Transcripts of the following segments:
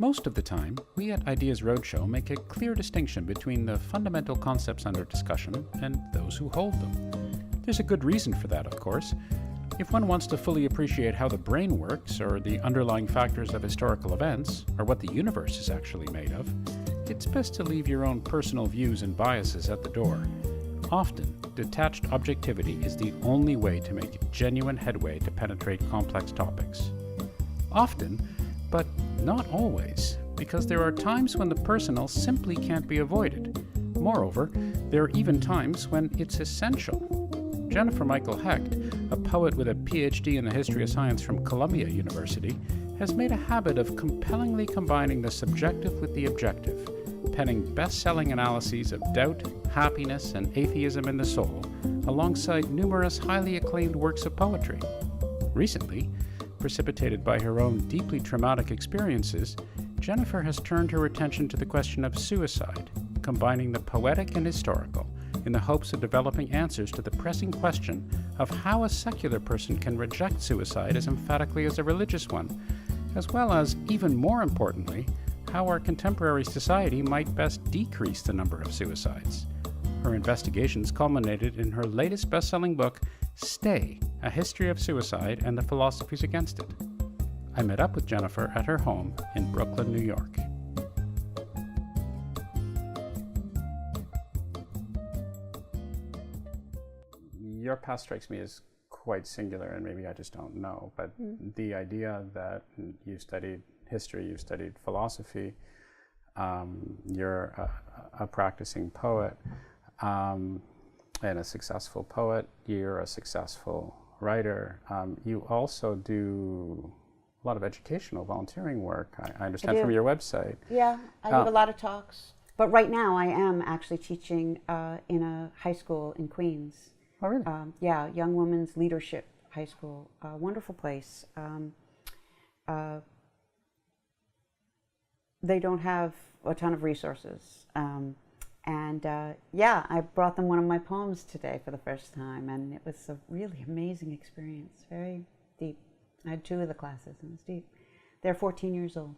Most of the time, we at Ideas Roadshow make a clear distinction between the fundamental concepts under discussion and those who hold them. There's a good reason for that, of course. If one wants to fully appreciate how the brain works, or the underlying factors of historical events, or what the universe is actually made of, it's best to leave your own personal views and biases at the door. Often, detached objectivity is the only way to make genuine headway to penetrate complex topics. Often, but not always, because there are times when the personal simply can't be avoided. Moreover, there are even times when it's essential. Jennifer Michael Hecht, a poet with a PhD in the history of science from Columbia University, has made a habit of compellingly combining the subjective with the objective, penning best-selling analyses of doubt, happiness, and atheism in the soul, alongside numerous highly acclaimed works of poetry. Recently, precipitated by her own deeply traumatic experiences, Jennifer has turned her attention to the question of suicide, combining the poetic and historical, in the hopes of developing answers to the pressing question of how a secular person can reject suicide as emphatically as a religious one, as well as, even more importantly, how our contemporary society might best decrease the number of suicides. Her investigations culminated in her latest best-selling book, Stay, A History of Suicide and the Philosophies Against It. I met up with Jennifer at her home in Brooklyn, New York. Your past strikes me as quite singular, and maybe I just don't know, but the idea that you studied history, you studied philosophy, you're a practicing poet, and a successful poet, you're a successful writer. You also do a lot of educational volunteering work, I understand from your website. Yeah, I give a lot of talks. But right now I am actually teaching in a high school in Queens. Oh, really? Yeah, Young Women's Leadership High School. Wonderful place. They don't have a ton of resources. Yeah, I brought them one of my poems today for the first time, and it was a really amazing experience, very deep. I had 2 of the classes, and it was deep. They're 14 years old.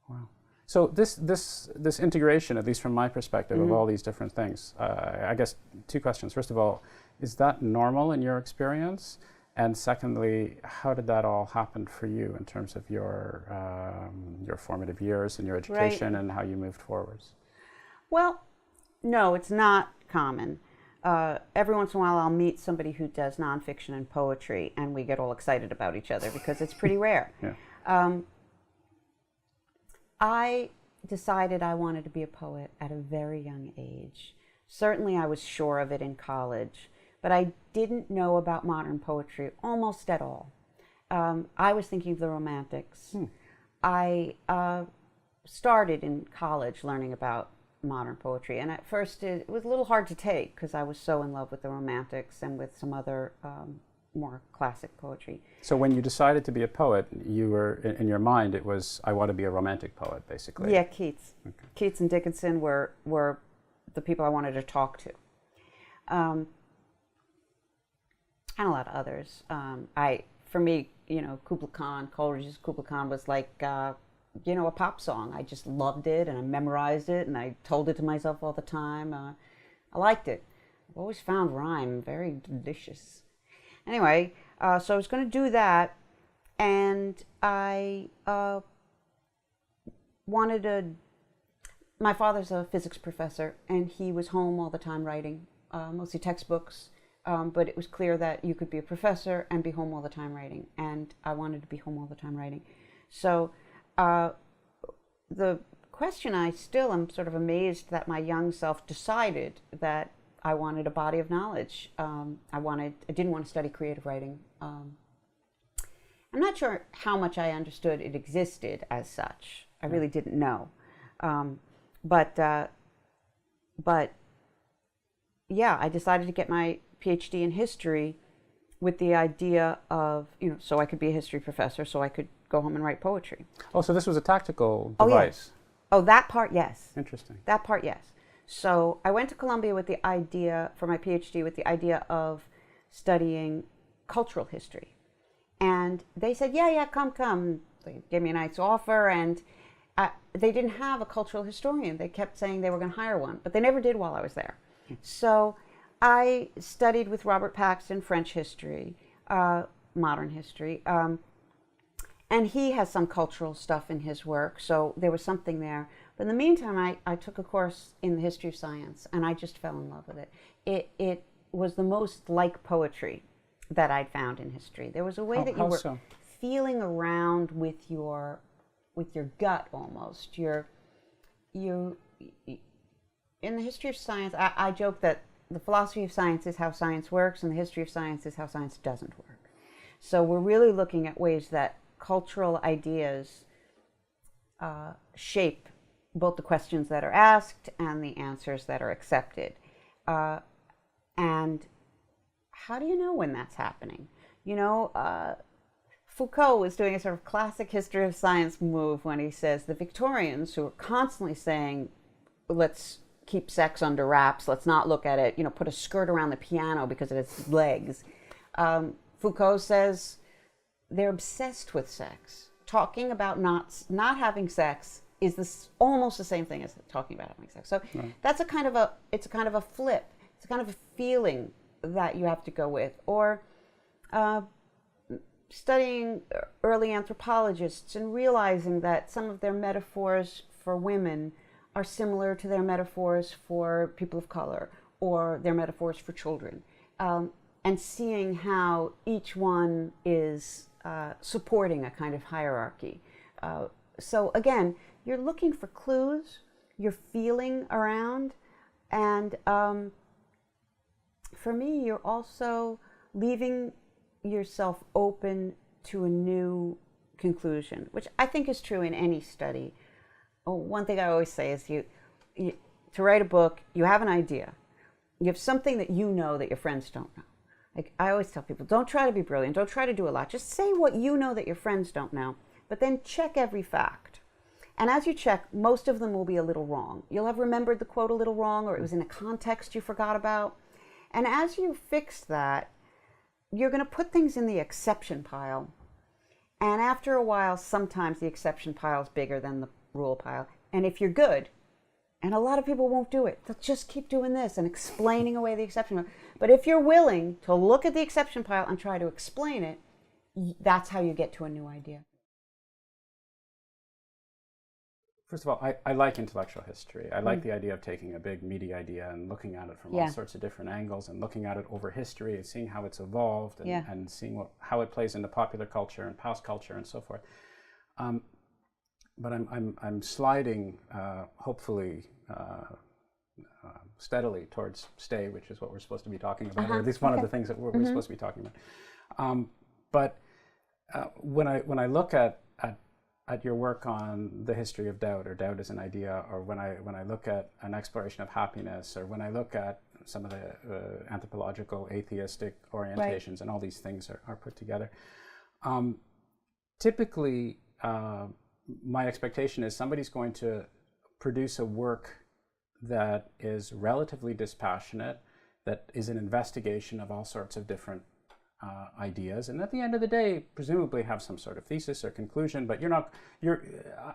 Wow. So this integration, at least from my perspective, of all these different things, I guess 2 questions. First of all, is that normal in your experience? And secondly, how did that all happen for you in terms of your formative years and your education and how you moved forwards? Well, no, it's not common. Every once in a while I'll meet somebody who does nonfiction and poetry, and we get all excited about each other because it's pretty rare. Yeah. I decided I wanted to be a poet at a very young age. Certainly I was sure of it in college, but I didn't know about modern poetry almost at all. I was thinking of the Romantics. I started in college learning about modern poetry, and at first it was a little hard to take because I was so in love with the Romantics and with some other more classic poetry. So when you decided to be a poet, you were, in your mind, it was, I want to be a romantic poet, basically. Yeah, Keats. Okay. Keats and Dickinson were the people I wanted to talk to. And a lot of others. For me, Kubla Khan, Coleridge's Kubla Khan was like, a pop song. I just loved it, and I memorized it, and I told it to myself all the time. I liked it. I've always found rhyme very delicious. Anyway, so I was going to do that, and I my father's a physics professor, and he was home all the time writing, mostly textbooks, but it was clear that you could be a professor and be home all the time writing, and I wanted to be home all the time writing. So the question, I still am sort of amazed that my young self decided that I wanted a body of knowledge. I didn't want to study creative writing. I'm not sure how much I understood it existed as such. I really didn't know. But yeah, I decided to get my PhD in history with the idea of, so I could be a history professor, so I could go home and write poetry. Oh, so this was a tactical device. Oh, that part, yes. Interesting. That part, yes. So I went to Columbia with the idea, for my PhD, with the idea of studying cultural history. And they said, yeah, come. They gave me a nice offer, and they didn't have a cultural historian. They kept saying they were going to hire one, but they never did while I was there. So I studied with Robert Paxton French history, modern history, and he has some cultural stuff in his work, so there was something there. But in the meantime, I took a course in the history of science, and I just fell in love with it. It was the most like poetry that I'd found in history. There was a way that you were feeling around with your gut almost. In the history of science, I joke that the philosophy of science is how science works, and the history of science is how science doesn't work. So we're really looking at ways that cultural ideas shape both the questions that are asked and the answers that are accepted. And how do you know when that's happening? Foucault was doing a sort of classic history of science move when he says the Victorians, who were constantly saying, let's keep sex under wraps, let's not look at it, put a skirt around the piano because of its legs. Foucault says they're obsessed with sex. Talking about not having sex is almost the same thing as talking about having sex. So that's a kind of a flip. It's a kind of a feeling that you have to go with. Or studying early anthropologists and realizing that some of their metaphors for women are similar to their metaphors for people of color or their metaphors for children, and seeing how each one is supporting a kind of hierarchy. So again, you're looking for clues, you're feeling around, and for me, you're also leaving yourself open to a new conclusion, which I think is true in any study. One thing I always say is to write a book, you have an idea. You have something that you know that your friends don't know. Like I always tell people, don't try to be brilliant, don't try to do a lot. Just say what you know that your friends don't know, but then check every fact. And as you check, most of them will be a little wrong. You'll have remembered the quote a little wrong, or it was in a context you forgot about. And as you fix that, you're going to put things in the exception pile. And after a while, sometimes the exception pile is bigger than the rule pile. And if you're good, and a lot of people won't do it, they'll just keep doing this and explaining away the exception pile. But if you're willing to look at the exception pile and try to explain it, that's how you get to a new idea. First of all, I like intellectual history. I like the idea of taking a big, meaty idea and looking at it from all sorts of different angles and looking at it over history and seeing how it's evolved and seeing how it plays into popular culture and past culture and so forth. But I'm sliding, hopefully, steadily towards stay, which is what we're supposed to be talking about, or at least one of the things that we're supposed to be talking about. But when I look at your work on the history of doubt, or doubt as an idea, or when I look at an exploration of happiness, or when I look at some of the anthropological atheistic orientations, and all these things are put together, typically my expectation is somebody's going to produce a work that is relatively dispassionate, that is an investigation of all sorts of different ideas, and at the end of the day, presumably have some sort of thesis or conclusion. But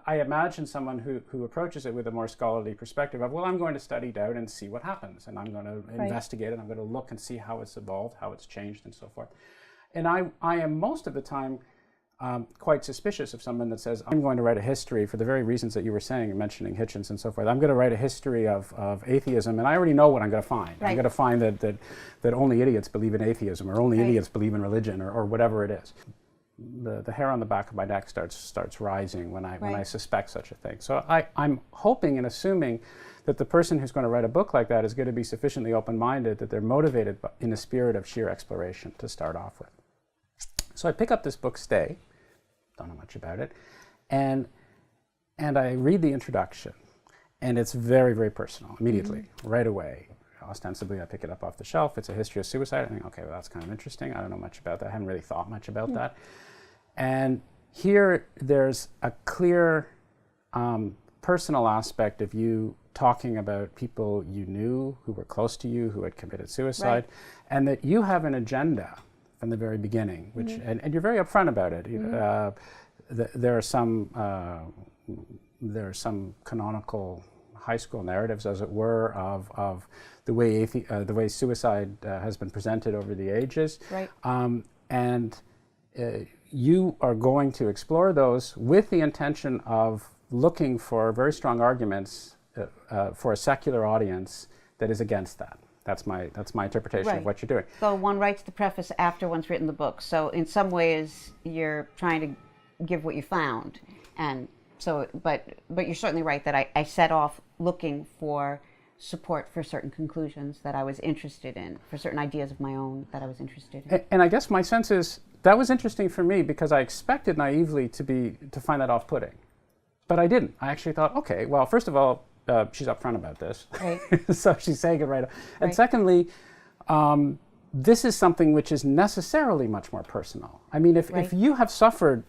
I imagine someone who approaches it with a more scholarly perspective of, well, I'm going to study doubt and see what happens, and I'm going to investigate it. I'm going to look and see how it's evolved, how it's changed, and so forth. And I am most of the time quite suspicious of someone that says, I'm going to write a history for the very reasons that you were saying, mentioning Hitchens and so forth. I'm going to write a history of atheism, and I already know what I'm going to find. I'm going to find that only idiots believe in atheism, or only idiots believe in religion, or whatever it is. The hair on the back of my neck starts rising when I suspect such a thing. So I'm hoping and assuming that the person who's going to write a book like that is going to be sufficiently open-minded, that they're motivated in the spirit of sheer exploration to start off with. So I pick up this book, Stay, don't know much about it, and I read the introduction, and it's very, very personal, immediately, right away. Ostensibly, I pick it up off the shelf. It's a history of suicide. I think, okay, well, that's kind of interesting. I don't know much about that. I haven't really thought much about that. And here, there's a clear personal aspect of you talking about people you knew, who were close to you, who had committed suicide, and that you have an agenda from the very beginning, which and you're very upfront about it. There are some there are some canonical high school narratives, as it were, of the way suicide has been presented over the ages. Right. And you are going to explore those with the intention of looking for very strong arguments for a secular audience that is against that. That's my interpretation Right. of what you're doing. So one writes the preface after one's written the book. So in some ways, you're trying to give what you found, and so, but you're certainly right that I set off looking for support for certain conclusions that I was interested in, for certain ideas of my own that I was interested in. And I guess my sense is that was interesting for me because I expected naively to find that off-putting, but I didn't. I actually thought, okay, well, first of all, she's upfront about this, Right. so she's saying it right. And Right. secondly, this is something which is necessarily much more personal. I mean, if Right. you have suffered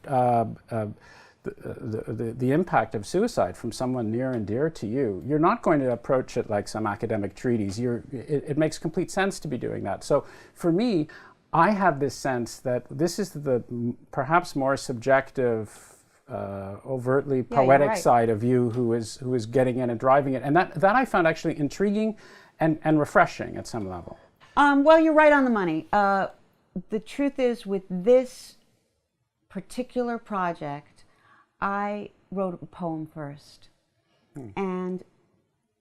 the impact of suicide from someone near and dear to you, you're not going to approach it like some academic treatise. It makes complete sense to be doing that. So for me, I have this sense that this is the perhaps more subjective, overtly poetic right. side of you who is getting in and driving it, and that I found actually intriguing and refreshing at some level. Well, you're right on the money. The truth is, with this particular project, I wrote a poem first. And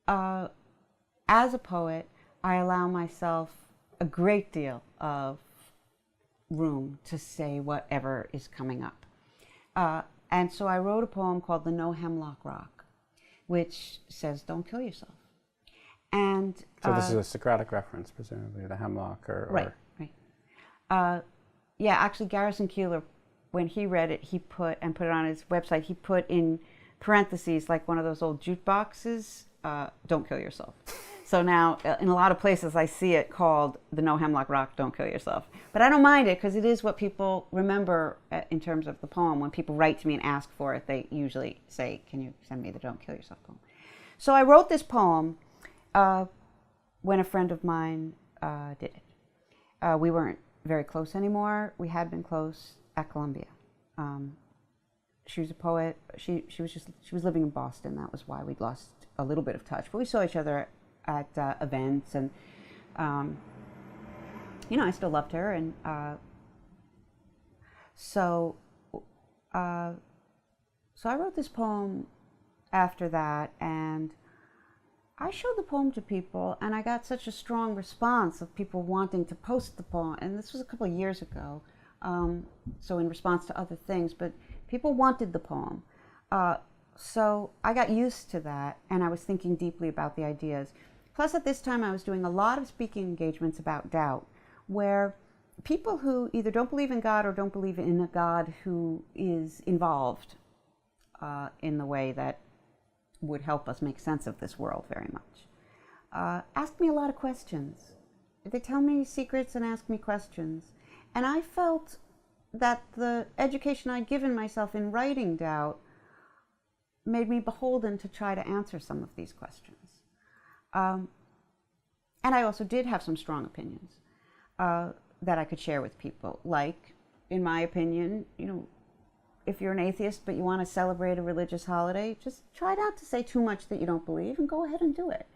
as a poet, I allow myself a great deal of room to say whatever is coming up. And so I wrote a poem called The No Hemlock Rock, which says, don't kill yourself. And So this is a Socratic reference, presumably, the hemlock Right. Yeah, actually, Garrison Keillor, when he read it, he put it on his website, he put in parentheses, like one of those old jukeboxes, don't kill yourself. So now, in a lot of places, I see it called The No Hemlock Rock, Don't Kill Yourself. But I don't mind it, because it is what people remember in terms of the poem. When people write to me and ask for it, they usually say, can you send me the Don't Kill Yourself poem? So I wrote this poem when a friend of mine did it. We weren't very close anymore. We had been close at Columbia. She was a poet. She was living in Boston. That was why we'd lost a little bit of touch. But we saw each other at events, and I still loved her. And so I wrote this poem after that, and I showed the poem to people, and I got such a strong response of people wanting to post the poem. And this was a couple of years ago, so in response to other things, but people wanted the poem. So I got used to that, and I was thinking deeply about the ideas. Plus, at this time, I was doing a lot of speaking engagements about doubt, where people who either don't believe in God or don't believe in a God who is involved in the way that would help us make sense of this world very much, asked me a lot of questions. They tell me secrets and ask me questions. And I felt that the education I'd given myself in writing doubt made me beholden to try to answer some of these questions. And I also did have some strong opinions that I could share with people. Like, in my opinion, if you're an atheist but you want to celebrate a religious holiday, just try not to say too much that you don't believe and go ahead and do it.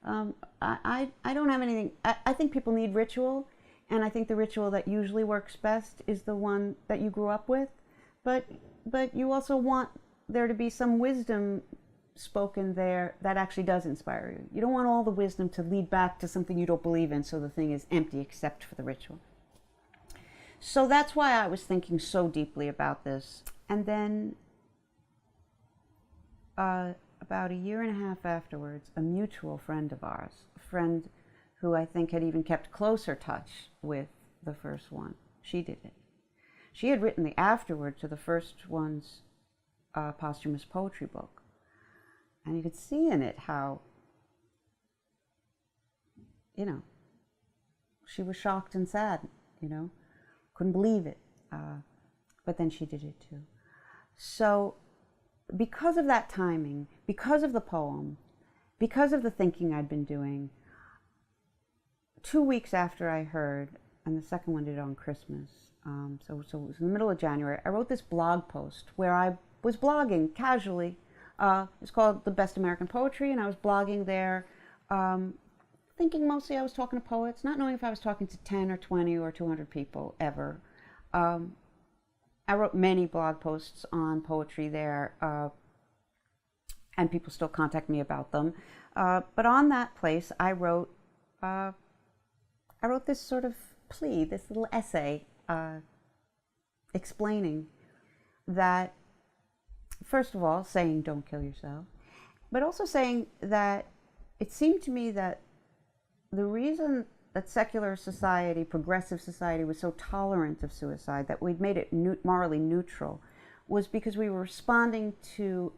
I don't have anything. I think people need ritual, and I think the ritual that usually works best is the one that you grew up with. But you also want there to be some wisdom spoken there that actually does inspire you. You don't want all the wisdom to lead back to something you don't believe in, so the thing is empty except for the ritual. So that's why I was thinking so deeply about this. And then about a year and a half afterwards, a mutual friend of ours, a friend who I think had even kept closer touch with the first one, she did it. She had written the afterword to the first one's posthumous poetry book. And you could see in it how, she was shocked and sad, couldn't believe it. But then she did it too. So because of that timing, because of the poem, because of the thinking I'd been doing, 2 weeks after I heard, and the second one did it on Christmas, so it was in the middle of January, I wrote this blog post where I was blogging casually It's called The Best American Poetry, and I was blogging there, thinking mostly I was talking to poets, not knowing if I was talking to 10 or 20 or 200 people ever. I wrote many blog posts on poetry there, and people still contact me about them. But on that place, I wrote this sort of plea, this little essay, explaining that, first of all, saying don't kill yourself, but also saying that it seemed to me that the reason that secular society, progressive society, was so tolerant of suicide, that we'd made it morally neutral, was because we were responding to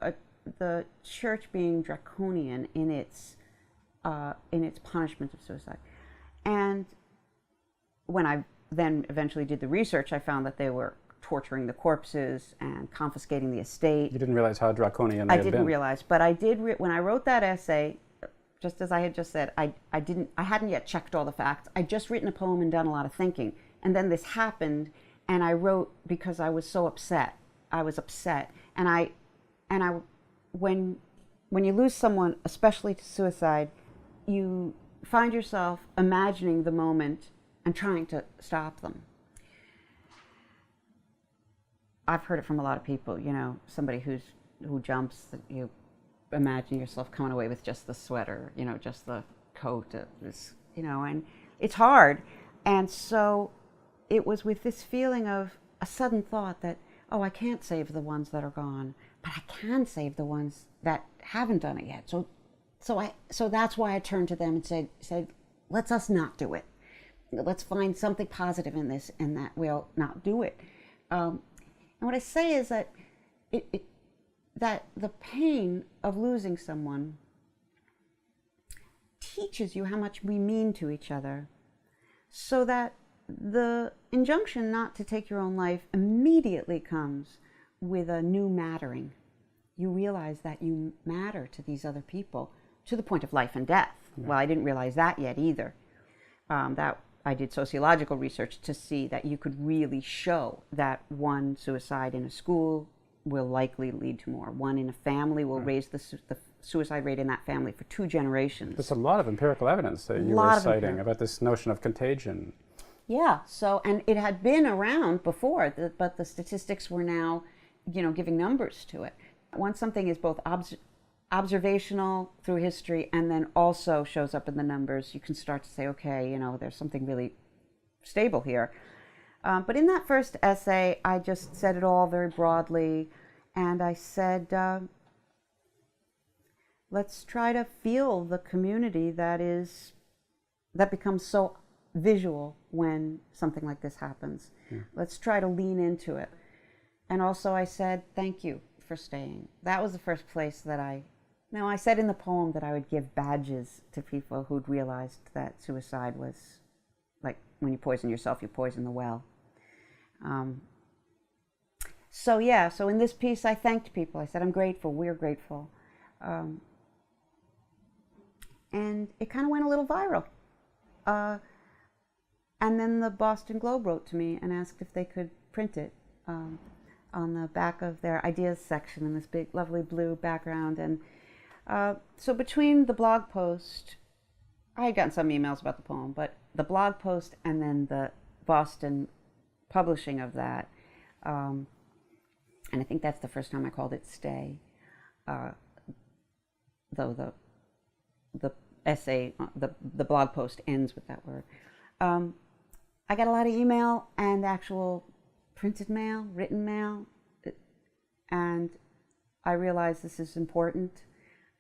the church being draconian in its punishment of suicide. And when I then eventually did the research, I found that they were torturing the corpses and confiscating the estate. You didn't realize how draconian they had been. I didn't realize, but I did. When I wrote that essay, just as I had just said, I hadn't yet checked all the facts. I'd just written a poem and done a lot of thinking, and then this happened, and I wrote because I was so upset. I was upset, and when you lose someone, especially to suicide, you find yourself imagining the moment and trying to stop them. I've heard it from a lot of people, somebody who jumps, you imagine yourself coming away with just the sweater, just the coat, and it's hard. And so it was with this feeling of a sudden thought that, oh, I can't save the ones that are gone, but I can save the ones that haven't done it yet. So that's why I turned to them and said, let's us not do it. Let's find something positive in this, and that we'll not do it. And what I say is that that the pain of losing someone teaches you how much we mean to each other, so that the injunction not to take your own life immediately comes with a new mattering. You realize that you matter to these other people to the point of life and death. Yeah. Well, I didn't realize that yet either. That I did sociological research to see that you could really show that one suicide in a school will likely lead to more. One in a family will raise the suicide rate in that family for 2 generations. There's a lot of empirical evidence that you were citing about this notion of contagion. Yeah, and it had been around before, but the statistics were now, giving numbers to it. Once something is both observational through history and then also shows up in the numbers, you can start to say, okay, there's something really stable here. But in that first essay, I just said it all very broadly, and I said, let's try to feel the community that becomes so visual when something like this happens. Yeah. Let's try to lean into it. And also I said, thank you for staying. That was the first place that I said in the poem that I would give badges to people who'd realized that suicide was like when you poison yourself, you poison the well. So in this piece I thanked people. I said, I'm grateful, we're grateful. And it kind of went a little viral. And then the Boston Globe wrote to me and asked if they could print it on the back of their Ideas section in this big, lovely blue background. And so between the blog post, I had gotten some emails about the poem, but the blog post and then the Boston publishing of that, and I think that's the first time I called it Stay, though the essay, the blog post ends with that word. I got a lot of email and actual printed mail, written mail, and I realized this is important,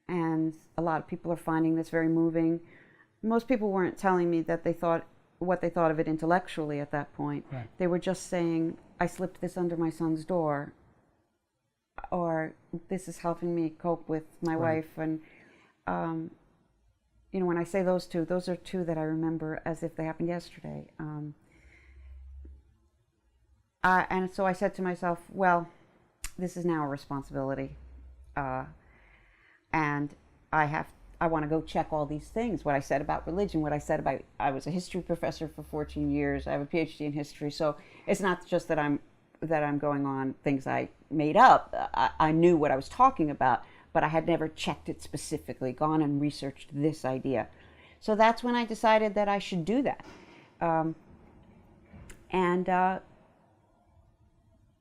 and a lot of people are finding this very moving. Most people weren't telling me that what they thought of it intellectually at that point. Right. They were just saying, I slipped this under my son's door, or this is helping me cope with my wife. And when I say those are two that I remember as if they happened yesterday. And so I said to myself, well, this is now a responsibility. And I want to go check all these things, what I said about religion, what I said about, I was a history professor for 14 years, I have a PhD in history, so it's not just that I'm going on things I made up. I knew what I was talking about, but I had never checked it specifically, gone and researched this idea. So that's when I decided that I should do that.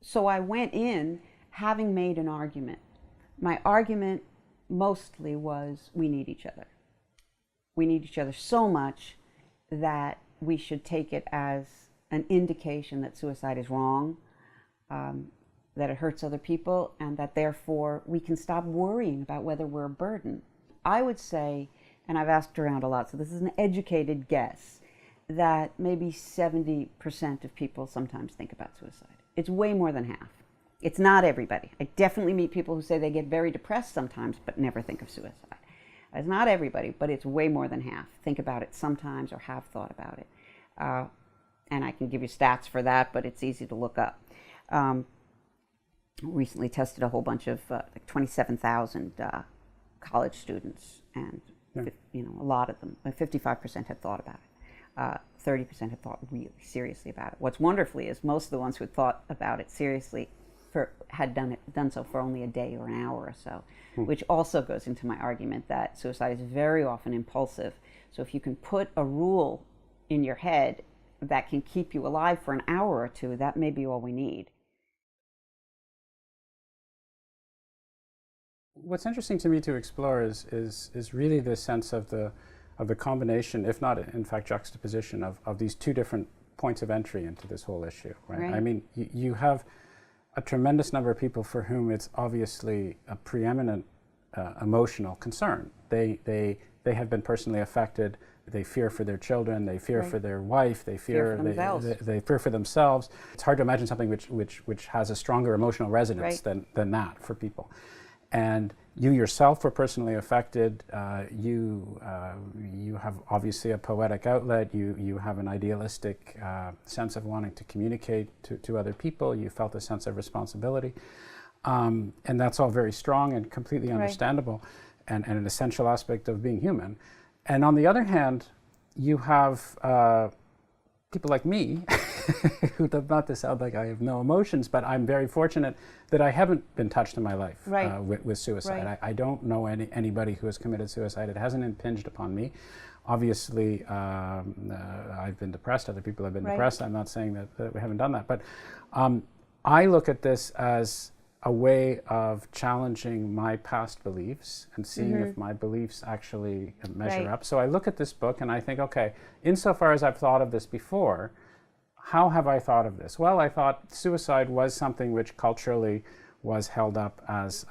So I went in having made an argument. My argument mostly was we need each other. We need each other so much that we should take it as an indication that suicide is wrong, that it hurts other people, and that therefore we can stop worrying about whether we're a burden. I would say, and I've asked around a lot, so this is an educated guess, that maybe 70% of people sometimes think about suicide. It's way more than half. It's not everybody. I definitely meet people who say they get very depressed sometimes but never think of suicide. It's not everybody, but it's way more than half. Think about it sometimes or have thought about it. And I can give you stats for that, but it's easy to look up. Recently tested a whole bunch of 27,000 college students, and a lot of them, 55% had thought about it. 30% had thought really seriously about it. What's wonderfully is most of the ones who had thought about it seriously had done so for only a day or an hour or so, which also goes into my argument that suicide is very often impulsive. So if you can put a rule in your head that can keep you alive for an hour or two, that may be all we need. What's interesting to me to explore is really the sense of the combination, if not in fact juxtaposition, of these two different points of entry into this whole issue, right? I mean, you have a tremendous number of people for whom it's obviously a preeminent emotional concern. They have been personally affected. They fear for their children. They fear for their wife. They fear they fear for themselves. It's hard to imagine something which has a stronger emotional resonance than that for people. And you yourself were personally affected. You have obviously a poetic outlet. You have an idealistic sense of wanting to communicate to other people. You felt a sense of responsibility. And that's all very strong and completely understandable and an essential aspect of being human. And on the other hand, you have people like me who, not to sound like I have no emotions, but I'm very fortunate that I haven't been touched in my life with suicide. I don't know anybody who has committed suicide. It hasn't impinged upon me. Obviously, I've been depressed. Other people have been depressed. I'm not saying that we haven't done that. But I look at this as a way of challenging my past beliefs and seeing if my beliefs actually measure up. So I look at this book and I think, okay, insofar as I've thought of this before, how have I thought of this? Well, I thought suicide was something which culturally was held up as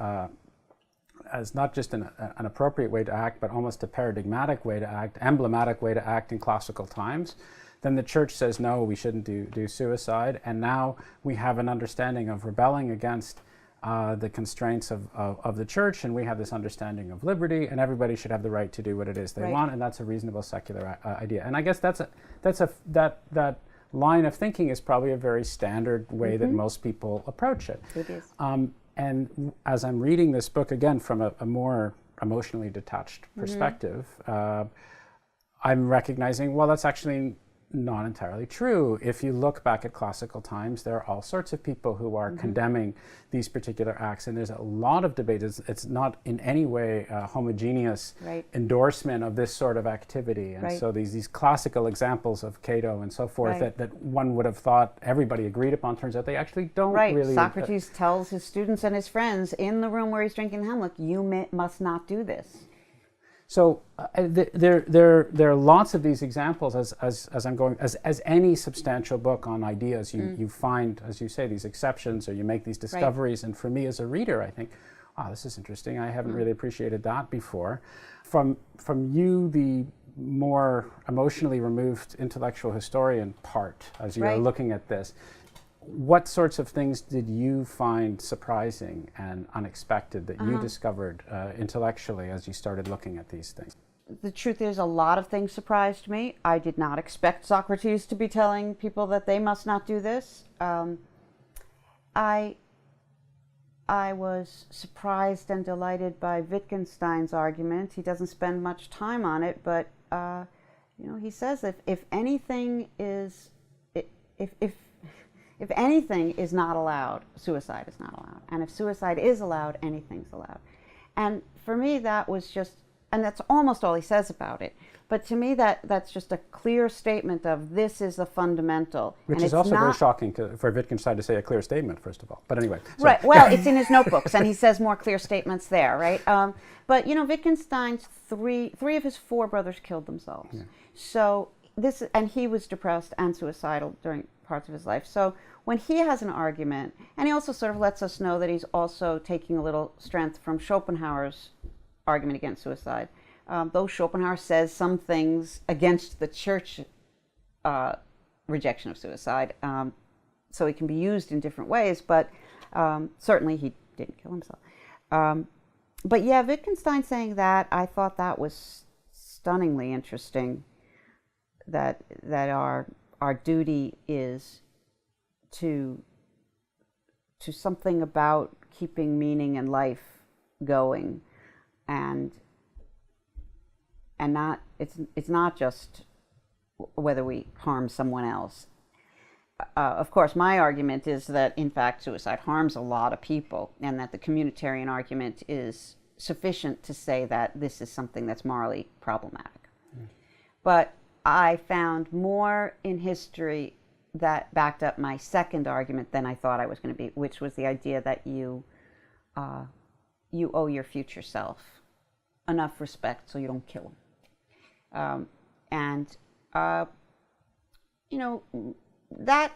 not just an appropriate way to act, but almost a paradigmatic way to act, emblematic way to act in classical times. Then the church says, no, we shouldn't do suicide. And now we have an understanding of rebelling against the constraints of the church, and we have this understanding of liberty, and everybody should have the right to do what it is they want, and that's a reasonable secular idea. And I guess that line of thinking is probably a very standard way that most people approach it. It is. And as I'm reading this book again from a more emotionally detached perspective, I'm recognizing, well, that's actually not entirely true. If you look back at classical times, there are all sorts of people who are condemning these particular acts, and there's a lot of debate. It's not in any way a homogeneous endorsement of this sort of activity. And so these classical examples of Cato and so forth that one would have thought everybody agreed upon, turns out they actually don't really. Socrates tells his students and his friends in the room where he's drinking hemlock, you must not do this. So there are lots of these examples as I'm going, as any substantial book on ideas, you find, as you say, these exceptions, or you make these discoveries. And for me as a reader, I think, wow, this is interesting. I haven't really appreciated that before. From you, the more emotionally removed intellectual historian part, as you're looking at this, what sorts of things did you find surprising and unexpected that you discovered intellectually as you started looking at these things? The truth is, a lot of things surprised me. I did not expect Socrates to be telling people that they must not do this. I was surprised and delighted by Wittgenstein's argument. He doesn't spend much time on it, but he says if anything is if anything is not allowed, suicide is not allowed. And if suicide is allowed, anything's allowed. And for me, that was just, and that's almost all he says about it. But to me, that's just a clear statement of this is the fundamental. Which and is it's also very not, shocking for Wittgenstein to say a clear statement, first of all. But anyway. So. Right. Well, it's in his notebooks, and he says more clear statements there, right? But Wittgenstein's three of his four brothers killed themselves. Yeah. So and he was depressed and suicidal during parts of his life. So when he has an argument, and he also sort of lets us know that he's also taking a little strength from Schopenhauer's argument against suicide. Though Schopenhauer says some things against the church rejection of suicide, so it can be used in different ways, but certainly he didn't kill himself. But yeah, Wittgenstein saying that, I thought that was stunningly interesting, that our duty is to something about keeping meaning in life going, and not it's not just whether we harm someone else. Of course, my argument is that, in fact, suicide harms a lot of people, and that the communitarian argument is sufficient to say that this is something that's morally problematic. Mm. But I found more in history that backed up my second argument than I thought I was going to be, which was the idea that you owe your future self enough respect so you don't kill him. That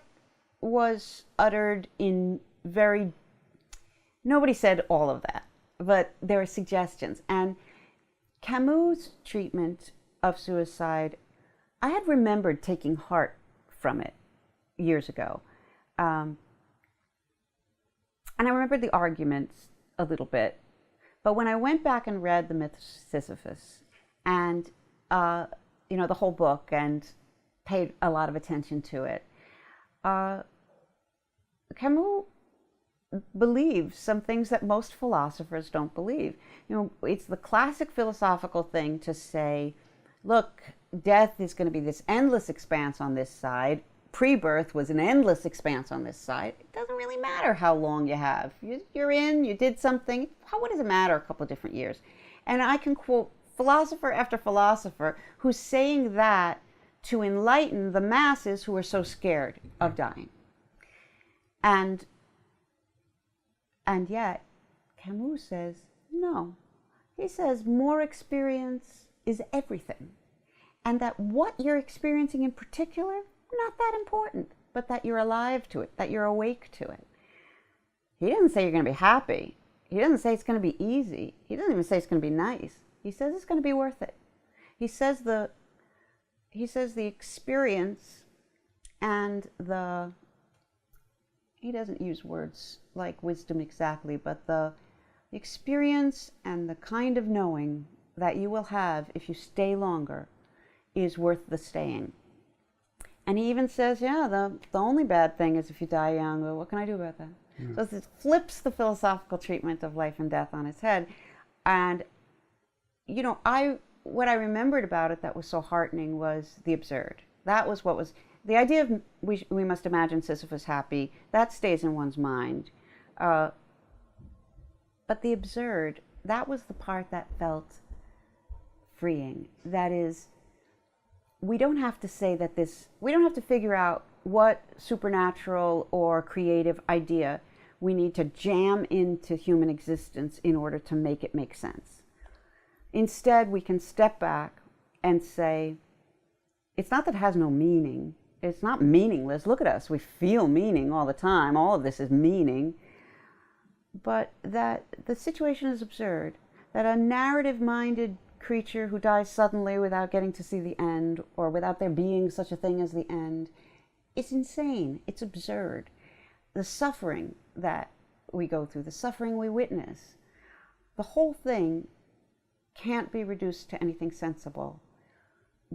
was uttered in nobody said all of that, but there were suggestions. And Camus' treatment of suicide, I had remembered taking heart from it years ago. And I remembered the arguments a little bit. But when I went back and read The Myth of Sisyphus, and the whole book, and paid a lot of attention to it, Camus believes some things that most philosophers don't believe. It's the classic philosophical thing to say, look, death is going to be this endless expanse on this side. Pre-birth was an endless expanse on this side. It doesn't really matter how long you have. You did something. What does it matter a couple of different years? And I can quote philosopher after philosopher who's saying that to enlighten the masses who are so scared of dying. And yet, Camus says, no. He says more experience is everything. And that what you're experiencing in particular, not that important, but that you're alive to it, that you're awake to it. He doesn't say you're going to be happy. He doesn't say it's going to be easy. He doesn't even say it's going to be nice. He says it's going to be worth it. He says the experience and he doesn't use words like wisdom exactly, but the experience and the kind of knowing that you will have if you stay longer is worth the staying. And he even says, the only bad thing is if you die young. Well, what can I do about that? Yeah. So it flips the philosophical treatment of life and death on its head. And, what I remembered about it that was so heartening was the absurd. That was what was, the idea of we must imagine Sisyphus happy, that stays in one's mind. But the absurd, that was the part that felt freeing. That is, we don't have to say that we don't have to figure out what supernatural or creative idea we need to jam into human existence in order to make it make sense. Instead, we can step back and say, it's not that it has no meaning. It's not meaningless. Look at us. We feel meaning all the time. All of this is meaning. But that the situation is absurd. That a narrative-minded creature who dies suddenly without getting to see the end, or without there being such a thing as the end, it's insane. It's absurd. The suffering that we go through, the suffering we witness, the whole thing can't be reduced to anything sensible.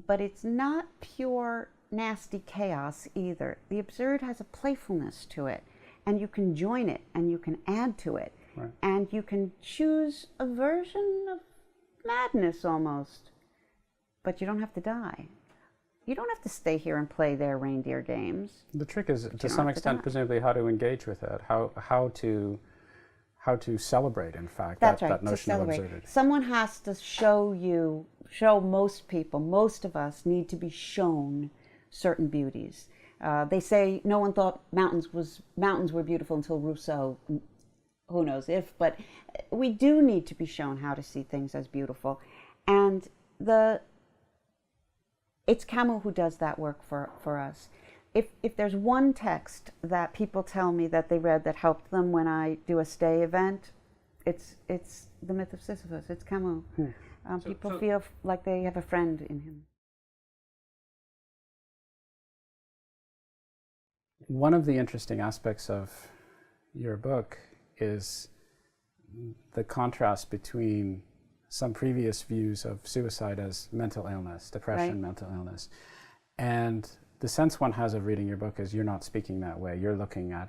But it's not pure nasty chaos either. The absurd has a playfulness to it, and you can join it, and you can add to it, right. And you can choose a version of madness almost, but you don't have to die. You don't have to stay here and play their reindeer games. The trick is, to some extent, presumably, how to engage with it, how how to celebrate, in fact, That's right, that to notion of celebrate. absurdity. Someone has to show most people, most of us need to be shown certain beauties. They say no one thought mountains were beautiful until Rousseau. Who knows if, but we do need to be shown how to see things as beautiful. And it's Camus who does that work for us. If there's one text that people tell me that they read that helped them when I do a stay event, it's The Myth of Sisyphus. It's Camus. People feel like they have a friend in him. One of the interesting aspects of your book is the contrast between some previous views of suicide as mental illness, depression, Right. mental illness, and the sense one has of reading your book is you're not speaking that way. You're looking at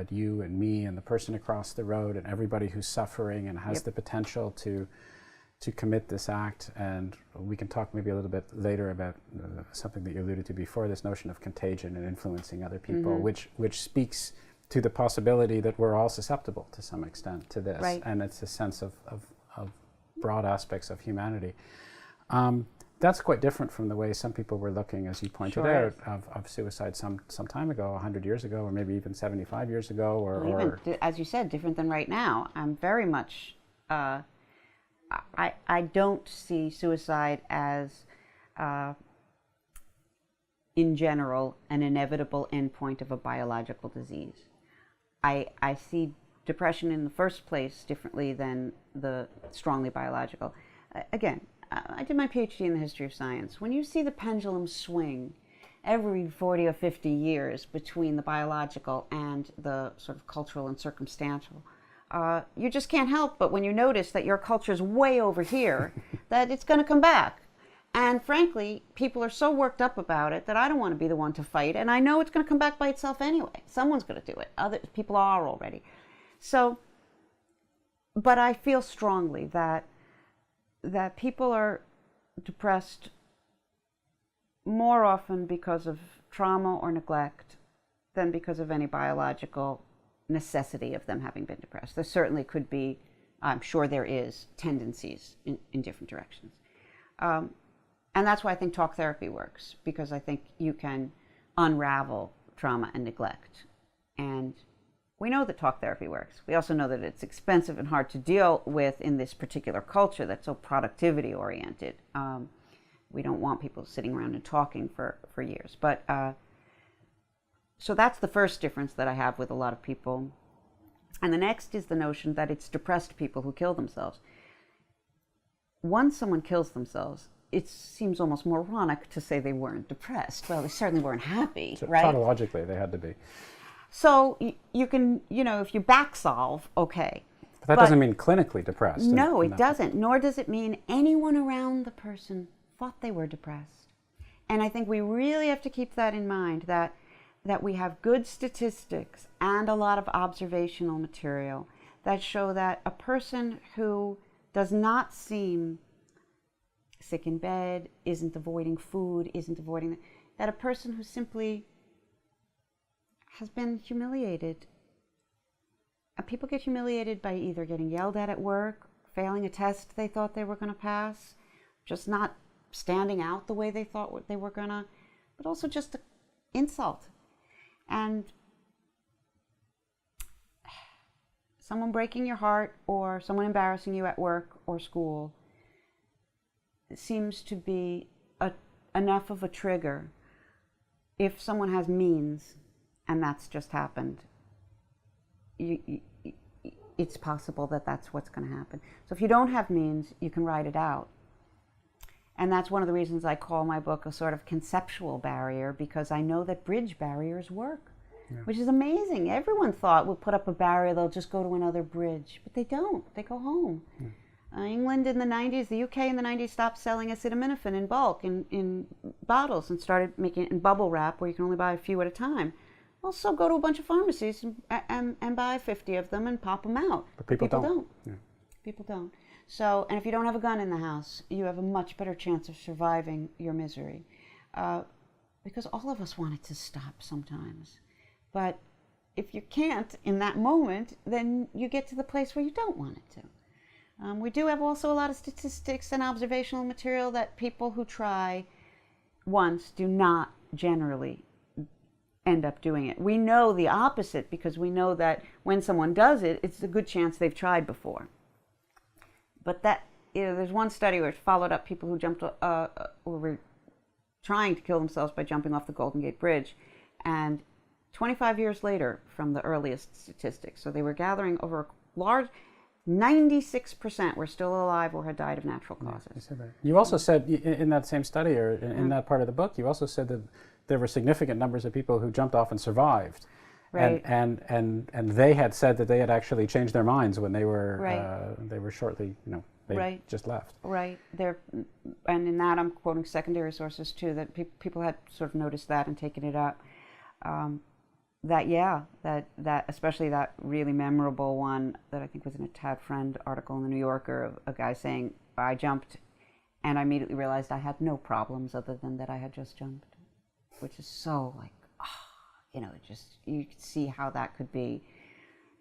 you and me and the person across the road and everybody who's suffering and has Yep. the potential to commit this act. And we can talk maybe a little bit later about something that you alluded to before, this notion of contagion and influencing other people, which speaks to the possibility that we're all susceptible to some extent to this. Right. And it's a sense of broad aspects of humanity. That's quite different from the way some people were looking, as you pointed Sure out, of suicide some time ago, 100 years ago, or maybe even 75 years ago. Or Even, as you said, different than right now. I'm very much, I don't see suicide as, in general, an inevitable endpoint of a biological disease. I see depression in the first place differently than the strongly biological. Again, I did my PhD in the history of science. When you see the pendulum swing every 40 or 50 years between the biological and the sort of cultural and circumstantial, you just can't help but when you notice that your culture's way over here, that it's going to come back. And frankly, people are so worked up about it that I don't want to be the one to fight. And I know it's going to come back by itself anyway. Someone's going to do it. Other people are already. So, but I feel strongly that people are depressed more often because of trauma or neglect than because of any biological necessity of them having been depressed. There certainly could be, I'm sure there is, tendencies in different directions. And that's why I think talk therapy works, because I think you can unravel trauma and neglect. And we know that talk therapy works. We also know that it's expensive and hard to deal with in this particular culture that's so productivity oriented. We don't want people sitting around and talking for years. But so that's the first difference that I have with a lot of people. And the next is the notion that it's depressed people who kill themselves. Once someone kills themselves, it seems almost moronic to say they weren't depressed. Well, they certainly weren't happy, so right? Tautologically, they had to be. So you can, if you back solve, okay. But that doesn't mean clinically depressed. No, it doesn't. Nor does it mean anyone around the person thought they were depressed. And I think we really have to keep that in mind, that we have good statistics and a lot of observational material that show that a person who does not seem sick in bed, isn't avoiding food, that a person who simply has been humiliated. People get humiliated by either getting yelled at work, failing a test they thought they were going to pass, just not standing out the way they thought they were going to, but also just an insult. And someone breaking your heart or someone embarrassing you at work or school seems to be enough of a trigger if someone has means and that's just happened. It's possible that that's what's going to happen. So if you don't have means, you can write it out. And that's one of the reasons I call my book a sort of conceptual barrier, because I know that bridge barriers work, which is amazing. Everyone thought we'll put up a barrier, they'll just go to another bridge, but they don't. They go home. England in the 90s, the UK in the 90s stopped selling acetaminophen in bulk in bottles and started making it in bubble wrap where you can only buy a few at a time. Well, so go to a bunch of pharmacies and buy 50 of them and pop them out. But people don't. Yeah. People don't. So, and if you don't have a gun in the house, you have a much better chance of surviving your misery. Because all of us want it to stop sometimes. But if you can't in that moment, then you get to the place where you don't want it to. We do have also a lot of statistics and observational material that people who try once do not generally end up doing it. We know the opposite because we know that when someone does it, it's a good chance they've tried before. But that, there's one study where it followed up people who jumped or were trying to kill themselves by jumping off the Golden Gate Bridge, and 25 years later from the earliest statistics, so they were gathering over a large 96% were still alive or had died of natural causes. Yeah, you also said in that same study, or in that part of the book, you also said that there were significant numbers of people who jumped off and survived. Right. And they had said that they had actually changed their minds when they were shortly, they just left. Right. And in that I'm quoting secondary sources too, that people had sort of noticed that and taken it up. That especially that really memorable one that I think was in a Tad Friend article in the New Yorker of a guy saying, I jumped and I immediately realized I had no problems other than that I had just jumped, which is so like, you could see how that could be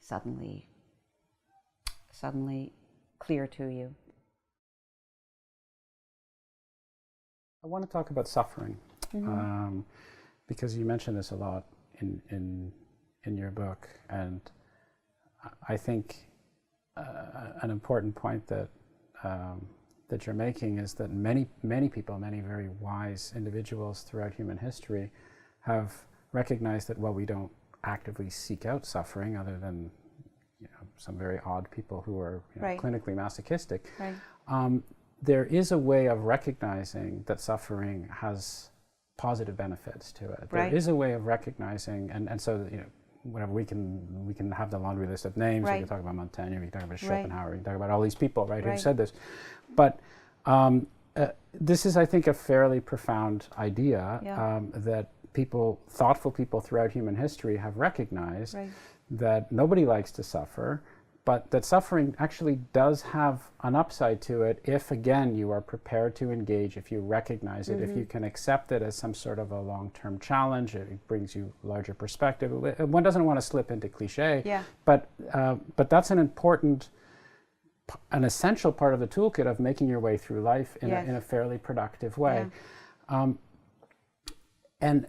suddenly clear to you. I want to talk about suffering, because you mention this a lot in your book, and I think an important point that you're making is that many people, many very wise individuals throughout human history have recognized that while we don't actively seek out suffering, other than some very odd people who are clinically masochistic, there is a way of recognizing that suffering has positive benefits to it. There is a way of recognizing, and so whatever we can have the laundry list of names. We can talk about Montaigne, we can talk about Schopenhauer, we can talk about all these people, who've said this. But this is, I think, a fairly profound idea that thoughtful people throughout human history have recognized that nobody likes to suffer, but that suffering actually does have an upside to it if, again, you are prepared to engage, if you recognize it, if you can accept it as some sort of a long-term challenge, it brings you larger perspective. One doesn't want to slip into cliche, but that's an essential part of the toolkit of making your way through life in a fairly productive way. And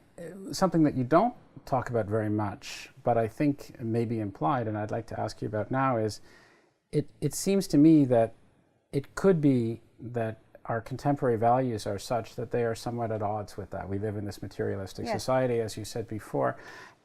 something that you don't talk about very much, but I think may be implied, and I'd like to ask you about now, is it seems to me that it could be that our contemporary values are such that they are somewhat at odds with that. We live in this materialistic society, as you said before,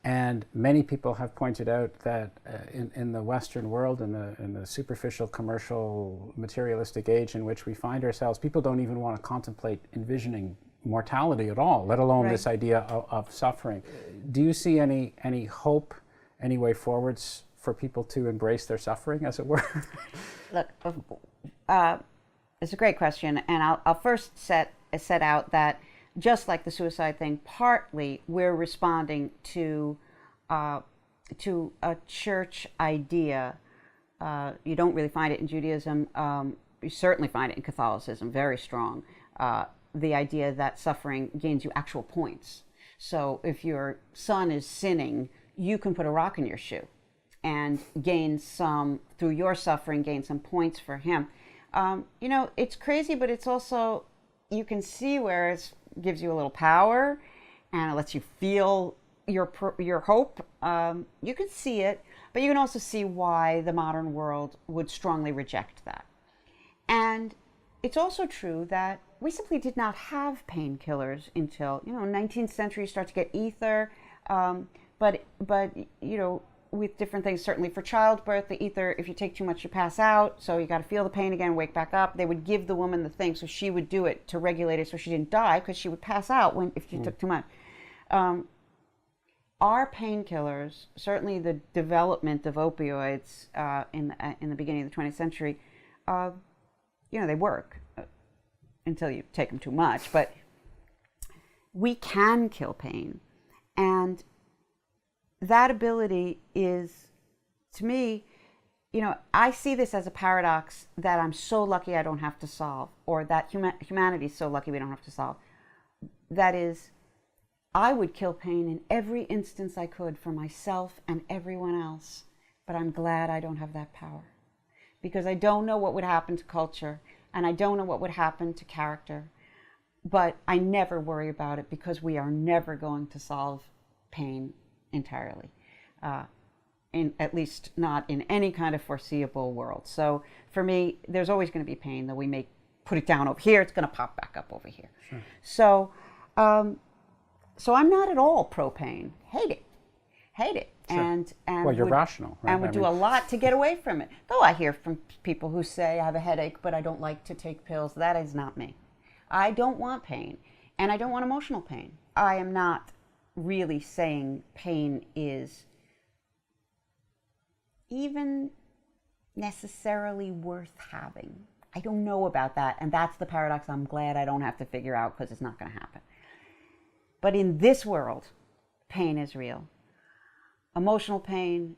and many people have pointed out that in the Western world, in the superficial, commercial, materialistic age in which we find ourselves, people don't even want to contemplate envisioning mortality at all, let alone this idea of suffering. Do you see any hope, any way forwards for people to embrace their suffering, as it were? Look, it's a great question, and I'll first set out that just like the suicide thing, partly we're responding to a church idea. You don't really find it in Judaism. You certainly find it in Catholicism, very strong. The idea that suffering gains you actual points. So if your son is sinning, you can put a rock in your shoe and gain some, through your suffering, gain some points for him. It's crazy, but it's also, you can see where it gives you a little power and it lets you feel your hope. You can see it, but you can also see why the modern world would strongly reject that. And it's also true that we simply did not have painkillers until, 19th century, you start to get ether, but with different things, certainly for childbirth, the ether, if you take too much, you pass out, so you got to feel the pain again, wake back up. They would give the woman the thing, so she would do it to regulate it so she didn't die, because she would pass out if she took too much. Our painkillers, certainly the development of opioids in the beginning of the 20th century, they work until you take them too much, but we can kill pain. And that ability is, to me, I see this as a paradox that I'm so lucky I don't have to solve, or that humanity is so lucky we don't have to solve. That is, I would kill pain in every instance I could for myself and everyone else. But I'm glad I don't have that power, because I don't know what would happen to culture, and I don't know what would happen to character. But I never worry about it, because we are never going to solve pain entirely, at least not in any kind of foreseeable world. So for me, there's always going to be pain, though we may put it down over here, it's going to pop back up over here. Sure. So I'm not at all pro-pain. Hate it. Sure. And well, you're rational, right? And would do a lot to get away from it. Though I hear from people who say, I have a headache, but I don't like to take pills. That is not me. I don't want pain, and I don't want emotional pain. I am not really saying pain is even necessarily worth having. I don't know about that, and that's the paradox I'm glad I don't have to figure out, because it's not going to happen. But in this world, pain is real. Emotional pain,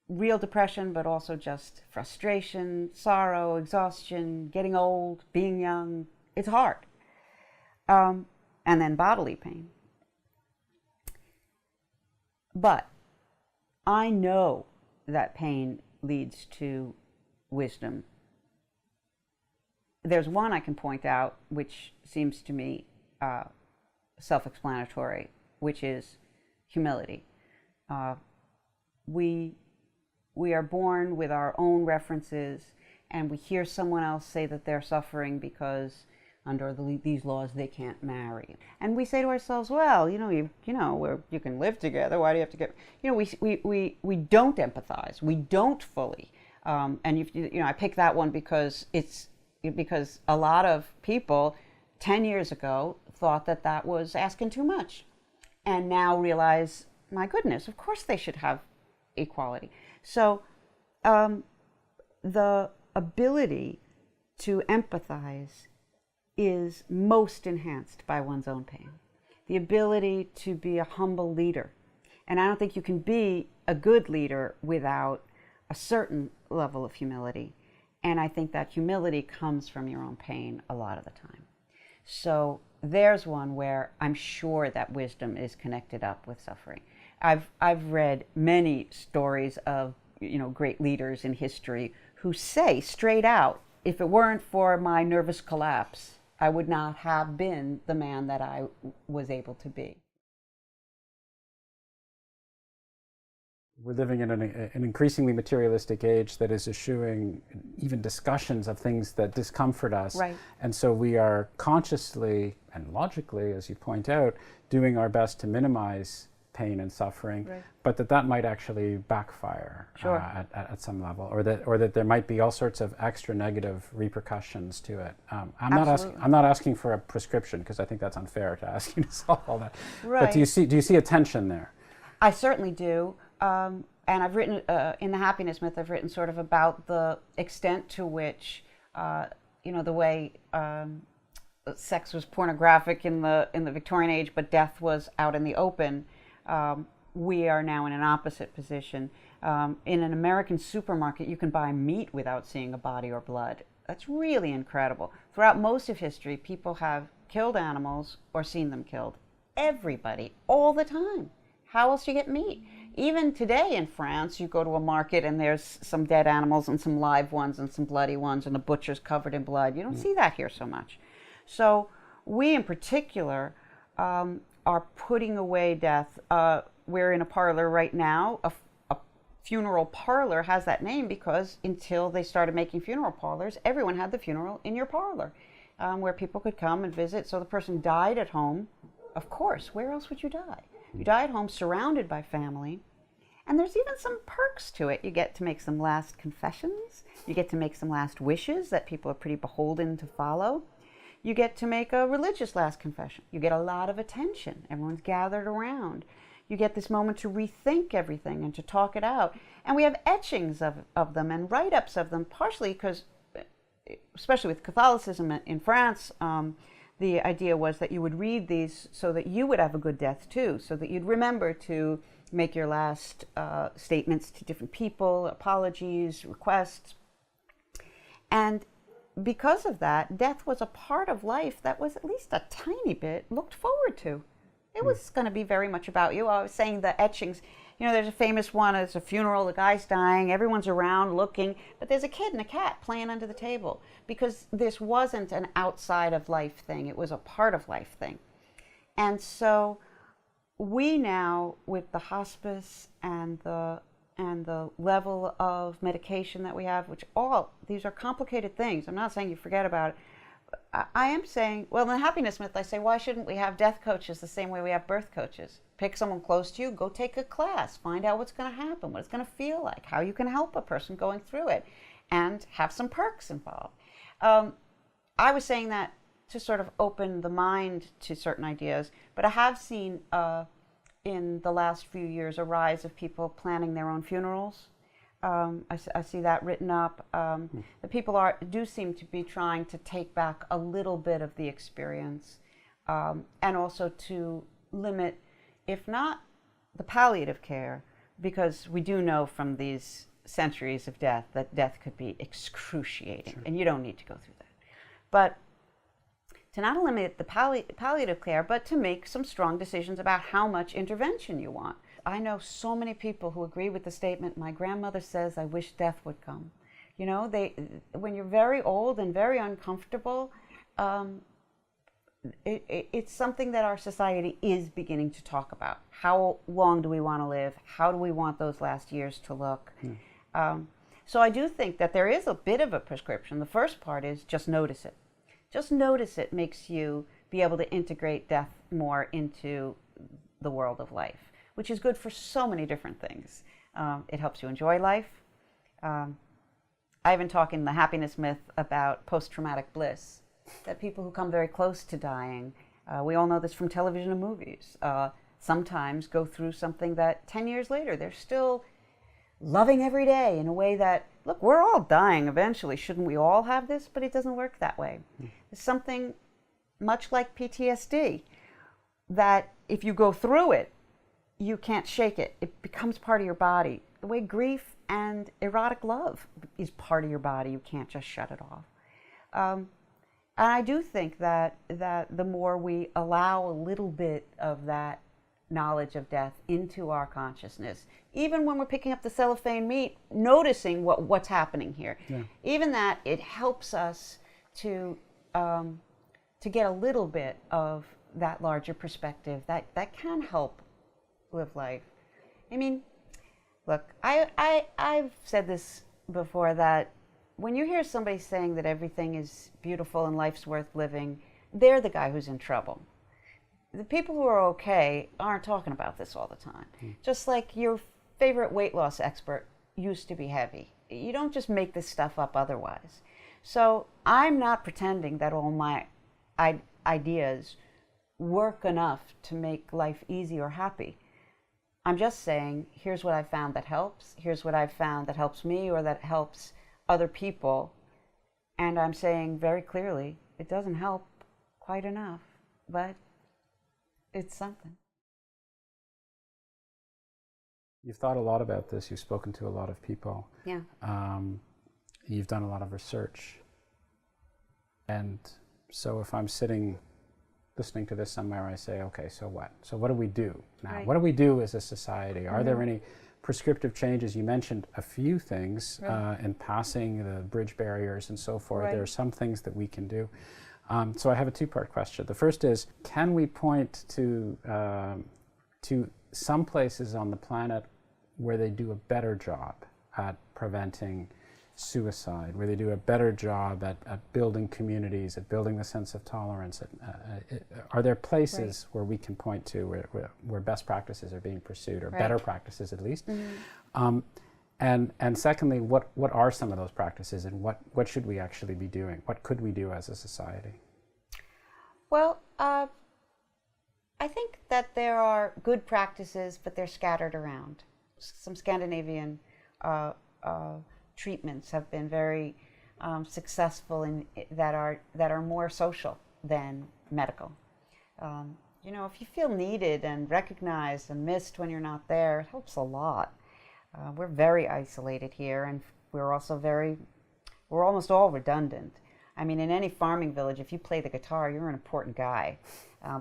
real depression, but also just frustration, sorrow, exhaustion, getting old, being young. It's hard. And then bodily pain. But I know that pain leads to wisdom. There's one I can point out, which seems to me self-explanatory, which is humility. We are born with our own references, and we hear someone else say that they're suffering because under these laws they can't marry, and we say to ourselves, well, you can live together. Why do you have to get? We don't empathize. We don't fully. And I pick that one because a lot of people 10 years ago thought that was asking too much, and now realize, my goodness, of course they should have equality. So the ability to empathize is most enhanced by one's own pain. The ability to be a humble leader. And I don't think you can be a good leader without a certain level of humility. And I think that humility comes from your own pain a lot of the time. So there's one where I'm sure that wisdom is connected up with suffering. I've read many stories of great leaders in history who say straight out, if it weren't for my nervous collapse, I would not have been the man that I was able to be. We're living in an increasingly materialistic age that is eschewing even discussions of things that discomfort us. Right. And so we are consciously and logically, as you point out, doing our best to minimize pain and suffering, right, but that might actually backfire. Sure. At some level, or that there might be all sorts of extra negative repercussions to it. I'm not asking for a prescription, because I think that's unfair to ask you to solve all that. Right. But do you see a tension there? I certainly do. And I've written in The Happiness Myth, I've written sort of about the extent to which the way sex was pornographic in the Victorian age, but death was out in the open. We are now in an opposite position. In an American supermarket, you can buy meat without seeing a body or blood. That's really incredible. Throughout most of history, people have killed animals or seen them killed. Everybody, all the time. How else do you get meat? Even today in France, you go to a market and there's some dead animals and some live ones and some bloody ones, and the butcher's covered in blood. You don't see that here so much. So we in particular are putting away death. We're in a parlor right now. A funeral parlor has that name because until they started making funeral parlors, everyone had the funeral in your parlor, where people could come and visit. So the person died at home. Of course, where else would you die? You die at home surrounded by family. And there's even some perks to it. You get to make some last confessions. You get to make some last wishes that people are pretty beholden to follow. You get to make a religious last confession. You get a lot of attention. Everyone's gathered around. You get this moment to rethink everything and to talk it out. And we have etchings of them and write-ups of them, partially because, especially with Catholicism in France, the idea was that you would read these so that you would have a good death too, so that you'd remember to make your last statements to different people, apologies, requests. And because of that, death was a part of life that was at least a tiny bit looked forward to. It was going to be very much about you. I was saying the etchings, you know, there's a famous one, it's a funeral, the guy's dying, everyone's around looking, but there's a kid and a cat playing under the table, because this wasn't an outside of life thing, it was a part of life thing. And so we now, with the hospice and the level of medication that we have, which these are complicated things. I'm not saying you forget about it. I am saying, well, in the happiness myth, I say, why shouldn't we have death coaches the same way we have birth coaches? Pick someone close to you, go take a class, find out what's going to happen, what it's going to feel like, how you can help a person going through it, and have some perks involved. I was saying that to sort of open the mind to certain ideas, but I have seen in the last few years a rise of people planning their own funerals. I see that written up. The people do seem to be trying to take back a little bit of the experience, and also to limit, if not the palliative care, because we do know from these centuries of death that death could be excruciating, and you don't need to go through that. But to not eliminate the palliative care, but to make some strong decisions about how much intervention you want. I know so many people who agree with the statement, my grandmother says, I wish death would come. You know, when you're very old and very uncomfortable, it's something that our society is beginning to talk about. How long do we want to live? How do we want those last years to look? So I do think that there is a bit of a prescription. The first part is just notice it. Just notice it makes you be able to integrate death more into the world of life, which is good for so many different things. It helps you enjoy life. I even talk in the happiness myth about post-traumatic bliss, that people who come very close to dying, we all know this from television and movies, sometimes go through something that 10 years later they're still loving every day in a way that, look, we're all dying eventually. Shouldn't we all have this? But it doesn't work that way. It's something much like PTSD, that if you go through it, you can't shake it. It becomes part of your body. The way grief and erotic love is part of your body, you can't just shut it off. And I do think that the more we allow a little bit of that knowledge of death into our consciousness, even when we're picking up the cellophane meat, noticing what's happening here, even that, it helps us to get a little bit of that larger perspective that can help live life. I mean, look, I've said this before, that when you hear somebody saying that everything is beautiful and life's worth living, they're the guy who's in trouble. The people who are okay aren't talking about this all the time. Just like your favorite weight loss expert used to be heavy. You don't just make this stuff up otherwise. So I'm not pretending that all my ideas work enough to make life easy or happy. I'm just saying, here's what I found that helps. Here's what I've found that helps me or that helps other people. And I'm saying very clearly, it doesn't help quite enough, but it's something. You've thought a lot about this. You've spoken to a lot of people. Yeah. You've done a lot of research. And so if I'm sitting listening to this somewhere, I say, okay, so what? So what do we do now? Right. What do we do as a society? Are there any prescriptive changes? You mentioned a few things in passing, the bridge barriers and so forth. Right. There are some things that we can do. So I have a two-part question. The first is, can we point to some places on the planet where they do a better job at preventing suicide, where they do a better job at building communities, at building the sense of tolerance? Are there places where we can point to where best practices are being pursued, or better practices at least? And secondly, what are some of those practices, and what should we actually be doing? What could we do as a society? Well, I think that there are good practices, but they're scattered around. Some Scandinavian treatments have been very successful in that are more social than medical. You know, if you feel needed and recognized and missed when you're not there, it helps a lot. We're very isolated here, and we're almost all redundant. I mean, in any farming village, if you play the guitar, you're an important guy,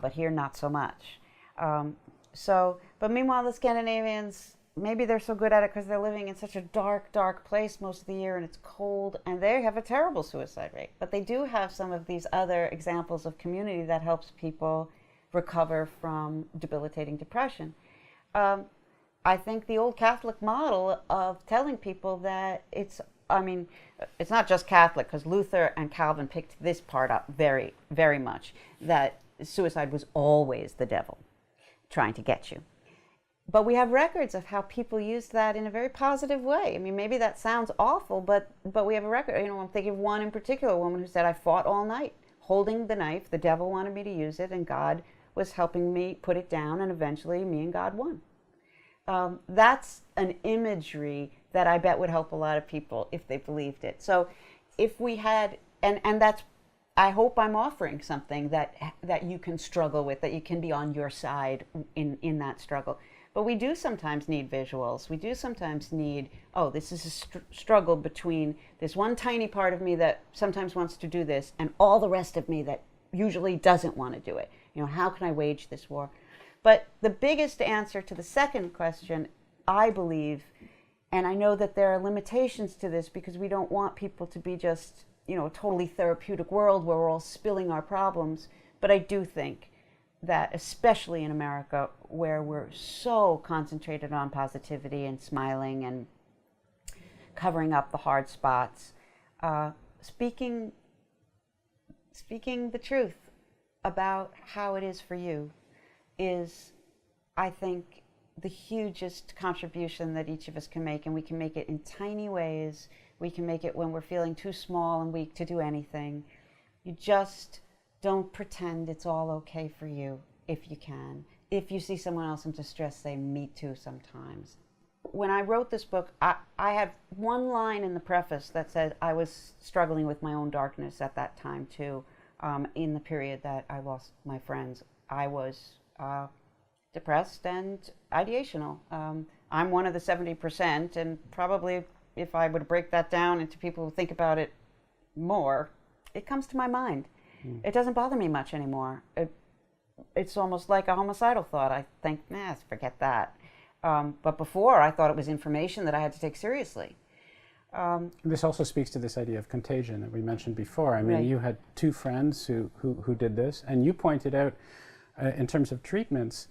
but here not so much. But meanwhile, the Scandinavians, maybe they're so good at it because they're living in such a dark, dark place most of the year and it's cold, and they have a terrible suicide rate. But they do have some of these other examples of community that helps people recover from debilitating depression. I think the old Catholic model of telling people that it's not just Catholic, because Luther and Calvin picked this part up very, very much, that suicide was always the devil trying to get you. But we have records of how people use that in a very positive way. I mean, maybe that sounds awful, but we have a record. I'm thinking of one in particular, a woman who said, I fought all night, holding the knife. The devil wanted me to use it, and God was helping me put it down, and eventually me and God won. That's an imagery that I bet would help a lot of people if they believed it. So if we had, and that's, I hope I'm offering something that you can struggle with, that you can be on your side in that struggle. But we do sometimes need visuals. We do sometimes need, this is a struggle between this one tiny part of me that sometimes wants to do this and all the rest of me that usually doesn't want to do it. How can I wage this war? But the biggest answer to the second question, I believe, and I know that there are limitations to this because we don't want people to be just, a totally therapeutic world where we're all spilling our problems. But I do think that, especially in America, where we're so concentrated on positivity and smiling and covering up the hard spots, speaking the truth about how it is for you is, I think, the hugest contribution that each of us can make, and we can make it in tiny ways. We can make it when we're feeling too small and weak to do anything. You just don't pretend it's all okay for you if you can. If you see someone else in distress, say, me too sometimes. When I wrote this book, I had one line in the preface that said I was struggling with my own darkness at that time too. In the period that I lost my friends, I was depressed and ideational. I'm one of the 70%, and probably if I would break that down into people who think about it more, it comes to my mind. It doesn't bother me much anymore. It's almost like a homicidal thought. I think, forget that. But before, I thought it was information that I had to take seriously. This also speaks to this idea of contagion that we mentioned before. I mean, Right. You had two friends who did this, and you pointed out, in terms of treatments,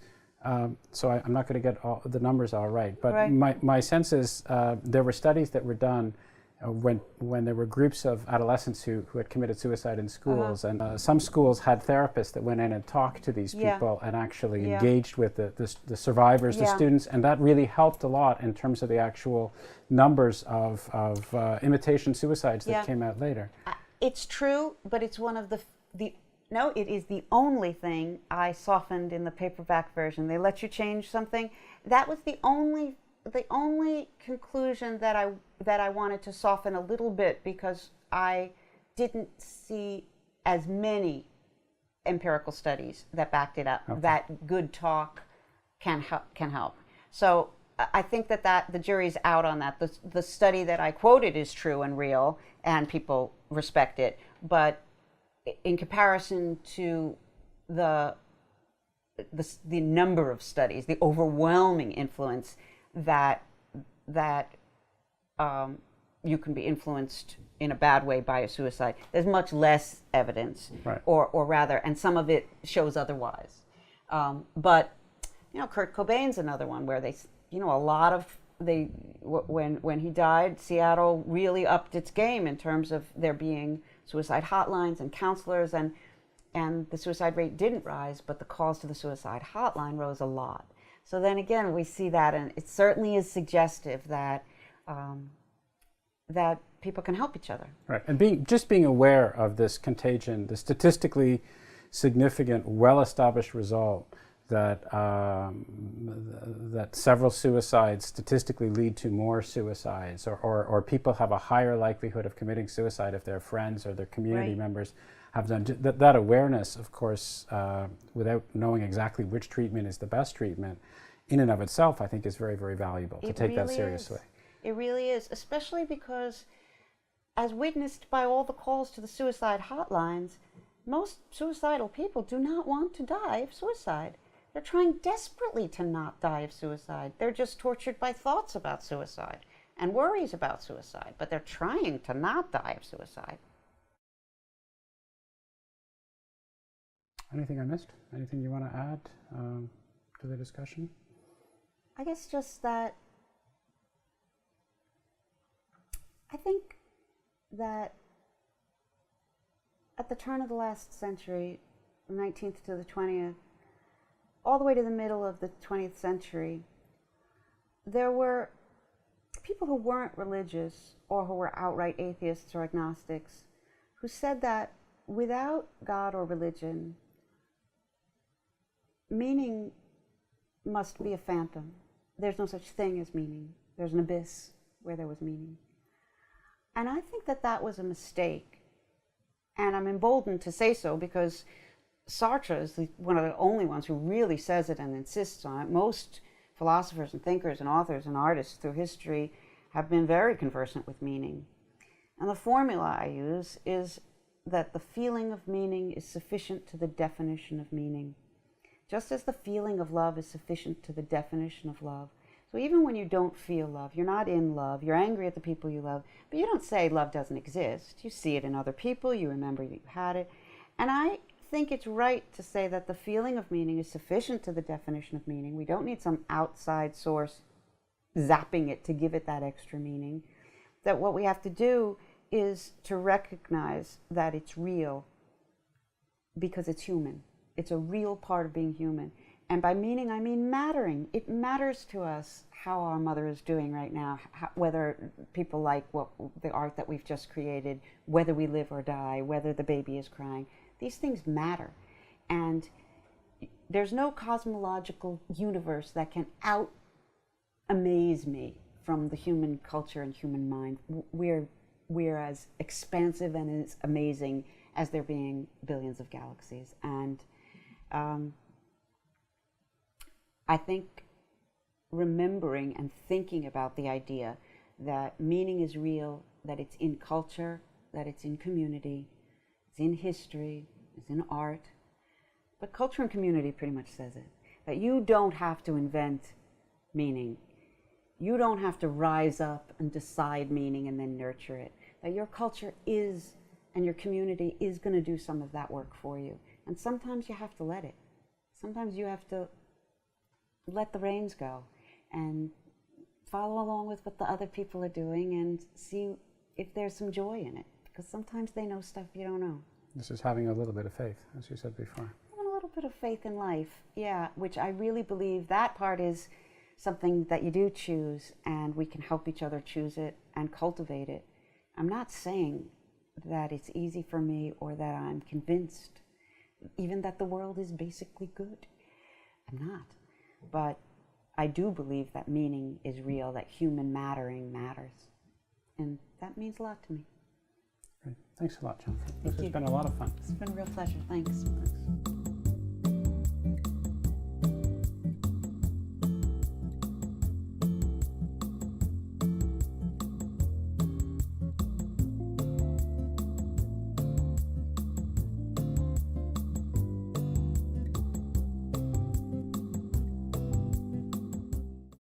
so I'm not going to get all the numbers all right, but Right. my sense is there were studies that were done when there were groups of adolescents who had committed suicide in schools, and some schools had therapists that went in and talked to these people and actually engaged with the survivors, the students, and that really helped a lot in terms of the actual numbers of imitation suicides that came out later. It's true, but it's one of it is the only thing I softened in the paperback version. They let you change something. That was the only conclusion that I wanted to soften a little bit, because I didn't see as many empirical studies that backed it up. Okay. That good talk can help. So I think that the jury's out on that. The study that I quoted is true and real, and people respect it. But in comparison to the number of studies, the overwhelming influence that you can be influenced in a bad way by a suicide, there's much less evidence, Right. or rather, and some of it shows otherwise. But Kurt Cobain's another one where when he died, Seattle really upped its game in terms of there being suicide hotlines and counselors, and the suicide rate didn't rise, but the calls to the suicide hotline rose a lot. So then again, we see that, and it certainly is suggestive that that people can help each other. Right, and being aware of this contagion, the statistically significant, well-established result that that several suicides statistically lead to more suicides, or people have a higher likelihood of committing suicide if their friends or their community members have done. That awareness, of course, without knowing exactly which treatment is the best treatment, in and of itself, I think is very, very valuable to take that seriously. It really is, especially because, as witnessed by all the calls to the suicide hotlines, most suicidal people do not want to die of suicide. They're trying desperately to not die of suicide. They're just tortured by thoughts about suicide and worries about suicide, but they're trying to not die of suicide. Anything I missed? Anything you want to add to the discussion? I guess just that I think that at the turn of the last century, the 19th to the 20th, all the way to the middle of the 20th century, there were people who weren't religious or who were outright atheists or agnostics who said that without God or religion, meaning must be a phantom. There's no such thing as meaning. There's an abyss where there was meaning. And I think that that was a mistake. And I'm emboldened to say so because Sartre is one of the only ones who really says it and insists on it. Most philosophers and thinkers and authors and artists through history have been very conversant with meaning. And the formula I use is that the feeling of meaning is sufficient to the definition of meaning, just as the feeling of love is sufficient to the definition of love. So even when you don't feel love, you're not in love, you're angry at the people you love, but you don't say love doesn't exist. You see it in other people, you remember you had it. And I think it's right to say that the feeling of meaning is sufficient to the definition of meaning. We don't need some outside source zapping it to give it that extra meaning. That what we have to do is to recognize that it's real because it's human. It's a real part of being human. And by meaning, I mean mattering. It matters to us how our mother is doing right now, whether people like the art that we've just created, whether we live or die, whether the baby is crying. These things matter. And there's no cosmological universe that can out-amaze me from the human culture and human mind. We're as expansive and as amazing as there being billions of galaxies. And I think remembering and thinking about the idea that meaning is real, that it's in culture, that it's in community, it's in history, it's in art, but culture and community pretty much says it, that you don't have to invent meaning. You don't have to rise up and decide meaning and then nurture it, that your culture is and your community is going to do some of that work for you. And sometimes you have to let it. Sometimes you have to let the reins go and follow along with what the other people are doing and see if there's some joy in it, because sometimes they know stuff you don't know. This is having a little bit of faith, as you said before. Having a little bit of faith in life, yeah, which I really believe that part is something that you do choose, and we can help each other choose it and cultivate it. I'm not saying that it's easy for me or that I'm convinced even that the world is basically good. I'm not. But I do believe that meaning is real, that human mattering matters. And that means a lot to me. Great. Thanks a lot, Jennifer. This Thank has you. been a lot of fun. It's been a real pleasure. Thanks. Thanks.